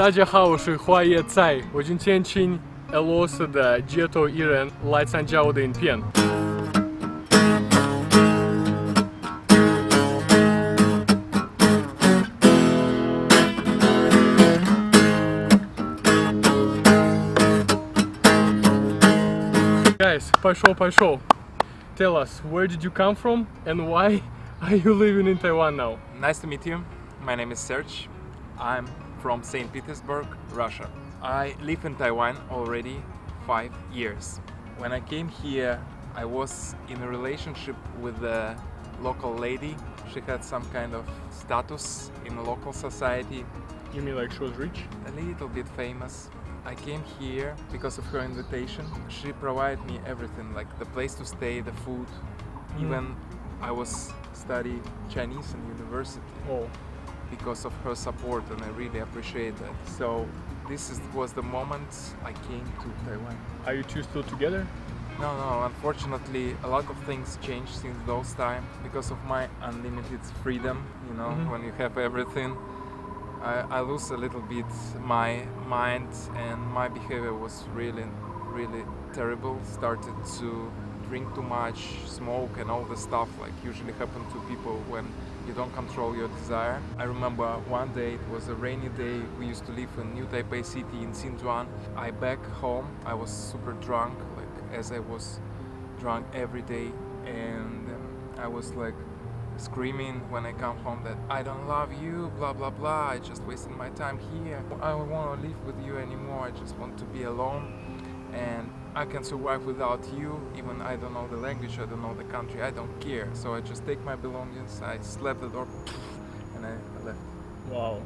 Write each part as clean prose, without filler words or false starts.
大家好，我是花椰菜，我今天请俄罗斯的街头艺人来参加我的影片。Guys, пошел. Tell us, where did you come from and why are you living in Taiwan now? Nice to meet you. My name is Serg. I'm from St. Petersburg, Russia. I live in Taiwan already 5 years. When I came here, I was in a relationship with a local lady. She had some kind of status in the local society. You mean like she was rich? A little bit famous. I came here because of her invitation. She provided me everything, like the place to stay, the food. Even I was studying Chinese in university. Oh. Because of her support, and I really appreciate that. So this was the moment I came to Taiwan. Are you two still together? No, unfortunately a lot of things changed since those times because of my unlimited freedom, you know, when you have everything. I lose a little bit my mind, and my behavior was really terrible. Started to drink too much, smoke, and all the stuff like usually happen to people when you don't control your desire. I remember one day, it was a rainy day, we used to live in New Taipei City in Xinjiang. I back home, I was super drunk, like as I was drunk every day, and I was like screaming when I come home that I don't love you, blah blah blah, I just wasted my time here. I don't want to live with you anymore, I just want to be alone, and I can survive without you. Even I don't know the language, I don't know the country, I don't care. So I just take my belongings, I slapped the door, and I left. Wow.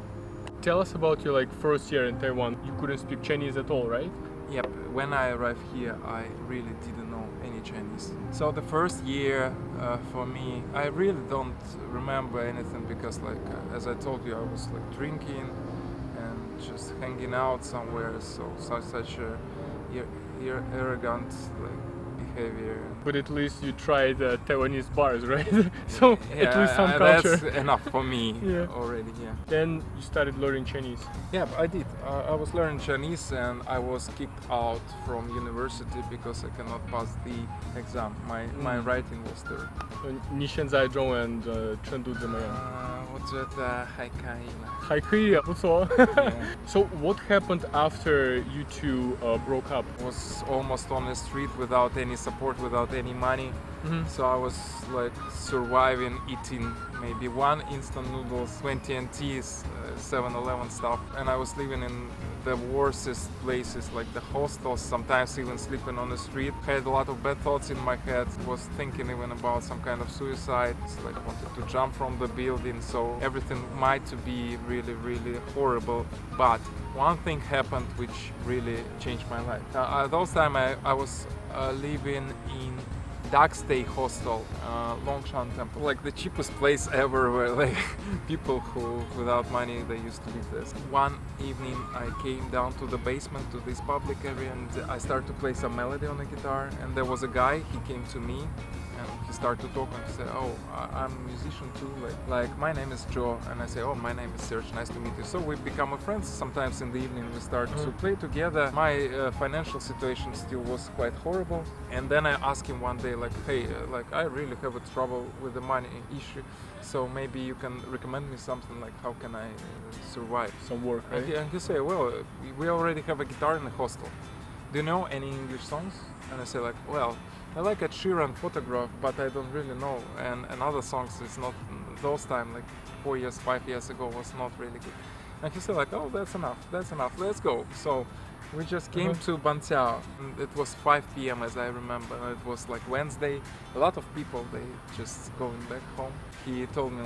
Tell us about your first year in Taiwan. You couldn't speak Chinese at all, right? Yep, when I arrived here, I really didn't know any Chinese. So the first year for me, I really don't remember anything because as I told you, I was drinking and just hanging out somewhere, so such a arrogant behavior. But at least you tried Taiwanese bars, right? So Yeah, at least some culture. That's enough for me Yeah. already, yeah. Then you started learning Chinese. Yeah, I did. I was learning Chinese, and I was kicked out from university because I cannot pass the exam. My writing was terrible. 你现在中文程度怎么样？我觉得还可以了。还可以，不错。Yeah. So what happened after you two broke up? Was almost on the street without any support, without any money. So I was surviving, eating maybe one instant noodles, 20 NTs, 7-Eleven stuff, and I was living in the worstest places, like the hostels, sometimes even sleeping on the street. Had a lot of bad thoughts in my head, was thinking even about some kind of suicide, wanted to jump from the building, so everything might be really horrible. But one thing happened which really changed my life. At those time I was living in Dark Stay Hostel, Longshan Temple, like the cheapest place ever, where people who without money they used to live there. One evening I came down to the basement to this public area, and I started to play some melody on the guitar, and there was a guy, he came to me and he started to talk, and he said, oh, I'm a musician too, like my name is Joe, and I say, oh, my name is Serg, nice to meet you. So we become friends. Sometimes in the evening we start to play together. My financial situation still was quite horrible, and then I asked him one day, hey, I really have a trouble with the money issue, so maybe you can recommend me something, how can I survive? Some work, right? And he said, well, we already have a guitar in the hostel. Do you know any English songs? And I say well, I like a Sheeran Photograph, but I don't really know. And other songs is not, those time, 4 years, 5 years ago, was not really good. And he said oh, that's enough, let's go. So we just came to Banqiao. It was 5 p.m. as I remember. It was Wednesday. A lot of people, they just going back home. He told me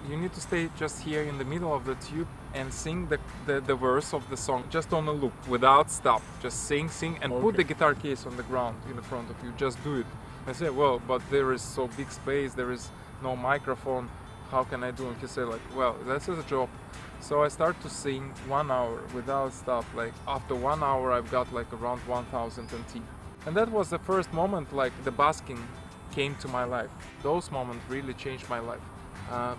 you need to stay just here in the middle of the tube and sing the verse of the song just on a loop, without stop. Just sing, and put the guitar case on the ground in front of you. Just do it. I said, well, but there is so big space, there is no microphone. How can I do it? He said well, that's a job. So I start to sing 1 hour without stop. After 1 hour I've got around 1000 NT. And that was the first moment the basking came to my life. Those moments really changed my life.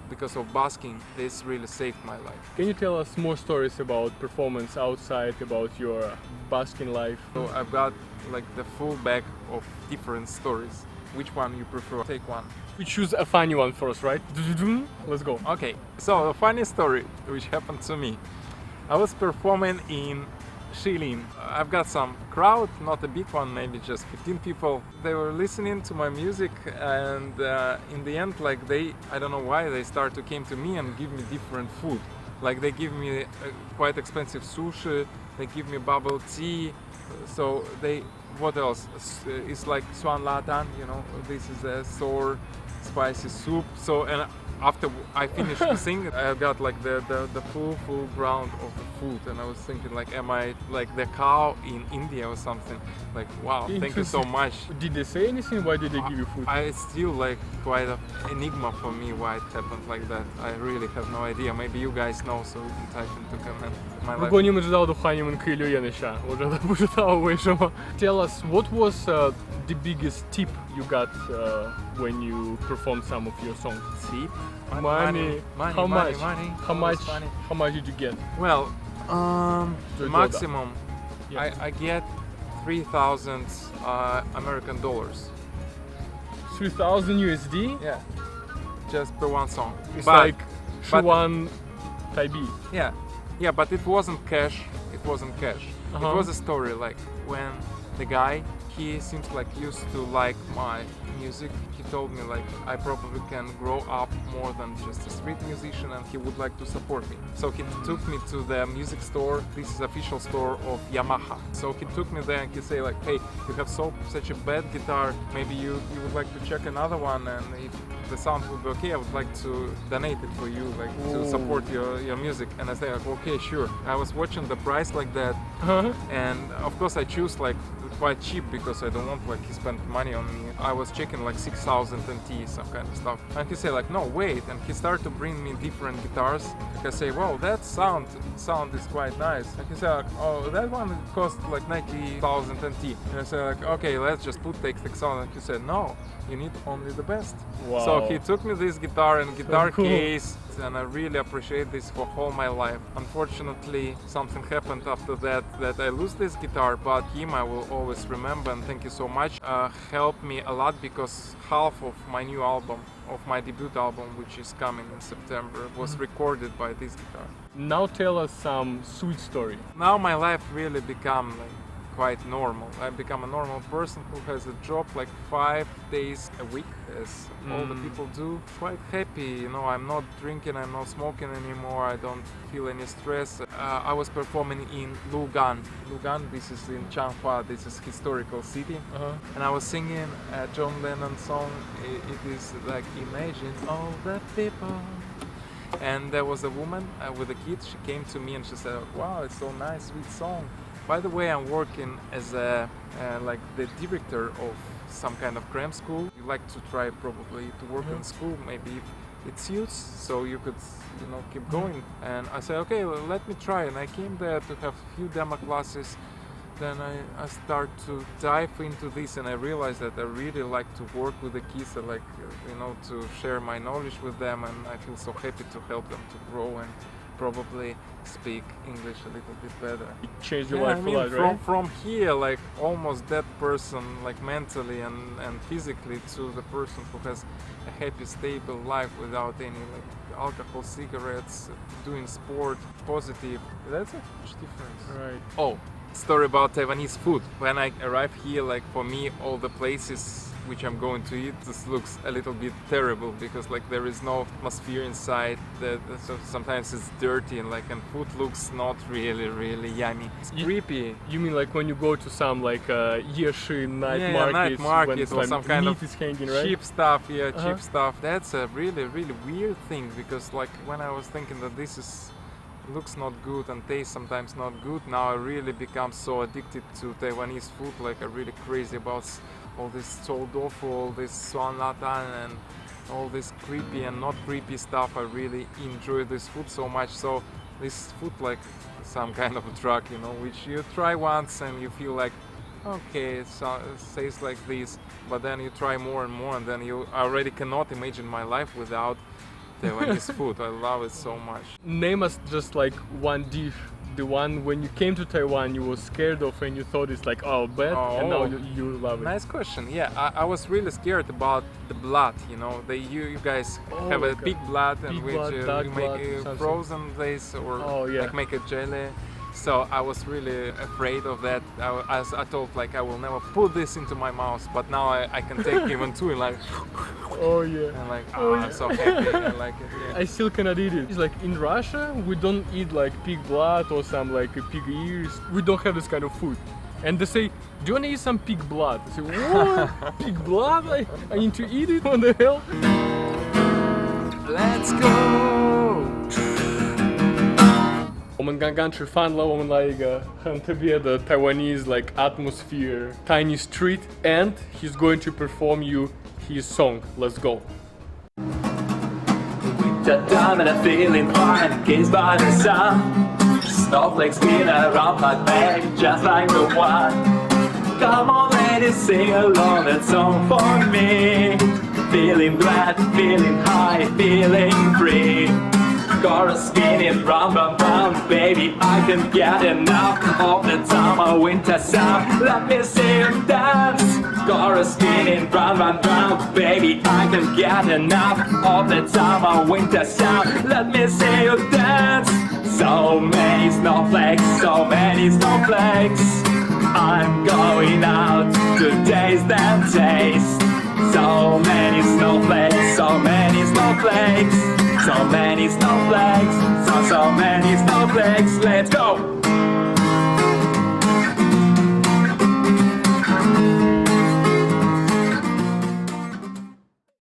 because of basking. This really saved my life. Can you tell us more stories about performance outside, about your basking life? So I've got like the full bag of different stories. Which one you prefer? Take one. We choose a funny one first, right? Let's go. Okay, so a funny story which happened to me. I was performing in Shilin. I've got some crowd, not a big one, maybe just 15 people. They were listening to my music, and in the end, like I don't know why, they came to me and give me different food. Like they give me quite expensive sushi, they give me bubble tea. So what else? It's like swan latan, you know. This is a sour, spicy soup. So and after I finished the thing, I got like the full ground of the food, and I was thinking like, am I like the cow in India or something? Like, wow, thank you so much. Did they say anything? Why did they give you food? It's still like quite an enigma for me why it happened like that. I really have no idea. Maybe you guys know, so you can type into comment.如果你们知道的话，你们可以留言一下。我真的不知道为什么。Tell us what was the biggest tip you got when you performed some of your songs? Tip? Money. How much? How much did you get? Well, the maximum I get 3,000 American dollars. 3,000 USD? Yeah, just per one song. It's like 1 Thai baht. Yeah, but it wasn't cash. It wasn't cash. It was a story. Like when the guy, he seems like used to like my music. He told me like I probably can grow up more than just a street musician, and he would like to support me. So he took me to the music store. This is official store of Yamaha. So he took me there and he say like, hey, you have such a bad guitar. Maybe you would like to check another one, and if the sound would be okay, I would like to donate it for you, like to support your music. And I say like, okay, sure. I was watching the price like that, and of course I choose like quite cheap because I don't want like he spent money on me. I was checking like 6,000 NT, some kind of stuff. And he said like, no, wait. And he started to bring me different guitars. Like I say, wow, that sound is quite nice. And he said like, oh, that one cost like 90,000 NT. And I said like, okay, let's just take 6,000. And he said, no, you need only the best. Wow. So he took me this guitar and guitar case, and I really appreciate this for all my life. Unfortunately, something happened after that I lose this guitar, but him I will always remember, and thank you so much. Helped me a lot because half of my new album, of my debut album, which is coming in September, was recorded by this guitar. Now tell us some sweet story. Now my life really become like quite normal. I become a normal person who has a job like 5 days a week, as all the people do. Quite happy, you know, I'm not drinking, I'm not smoking anymore, I don't feel any stress. I was performing in Lugan. Lugan, this is in Changhua, this is historical city. And I was singing a John Lennon song. It is like, imagine all the people. And there was a woman with a kid. She came to me and she said, wow, it's so nice, sweet song. By the way, I'm working as like the director of some kind of cram school. You like to try probably to work in school, maybe if it suits, so you could, you know, keep going. And I said, okay, well, let me try. And I came there to have a few demo classes. Then I start to dive into this, and I realized that I really like to work with the kids. I like, you know, to share my knowledge with them, and I feel so happy to help them to grow and probably speak English a little bit better. It changed your life a lot, right? From here, like almost that person, like mentally and physically, to the person who has a happy, stable life without any like alcohol, cigarettes, doing sport, positive. That's a huge difference. Right. Oh, story about Taiwanese food. When I arrived here, like for me, all the places which I'm going to eat, this looks a little bit terrible because like there is no atmosphere inside. So sometimes it's dirty and food looks not really yummy. It's creepy. You mean like when you go to some like yeshi night markets when or some kind of is hanging, right? Cheap stuff, cheap stuff. That's a really weird thing because like when I was thinking that this looks not good and tastes sometimes not good, now I really become so addicted to Taiwanese food, like I'm really crazy about all this chou tofu, all this swan latan and all this creepy and not creepy stuff. I really enjoy this food so much. So this food like some kind of a drug, you know, which you try once and you feel like, okay, it tastes like this, but then you try more and more, and then you already cannot imagine my life without Taiwanese food. I love it so much. Name us just like one dish, the one when you came to Taiwan you were scared of and you thought it's like, oh, bad, and now you love it. Nice question. Yeah, I was really scared about the blood. You know, you guys have a pig blood, and which you make a frozen this or like make a jelly. So I was really afraid of that. I thought like I will never put this into my mouth, but now I can take even two and like. Oh yeah. And like, I'm so happy. I like it. Yeah. I still cannot eat it. It's like in Russia, we don't eat like pig blood or some like pig ears. We don't have this kind of food. And they say, do you want to eat some pig blood? I say, what? Pig blood? I need to eat it? What the hell? Let's go! 我们刚刚吃饭了，我们来一个很特别的 Taiwanese like atmosphere, tiny street, and he's going to perform you his song. Let's go. Winter time and I'm feeling fine, kissed by the sun. Snowflakes spin around my back, just like the one. Come on, ladies, sing along that song for me. Feeling glad, feeling high, feeling free. Got a skinny round, round, round, baby, I can get enough of the summer winter sound. Let me see you dance. Got a skinny round, round, round, baby, I can get enough of the summer winter sound. Let me see you dance. So many snowflakes, so many snowflakes. I'm going out to taste and taste. So many snowflakes, so many snowflakes. So many snowflakes, so many snowflakes, let's go!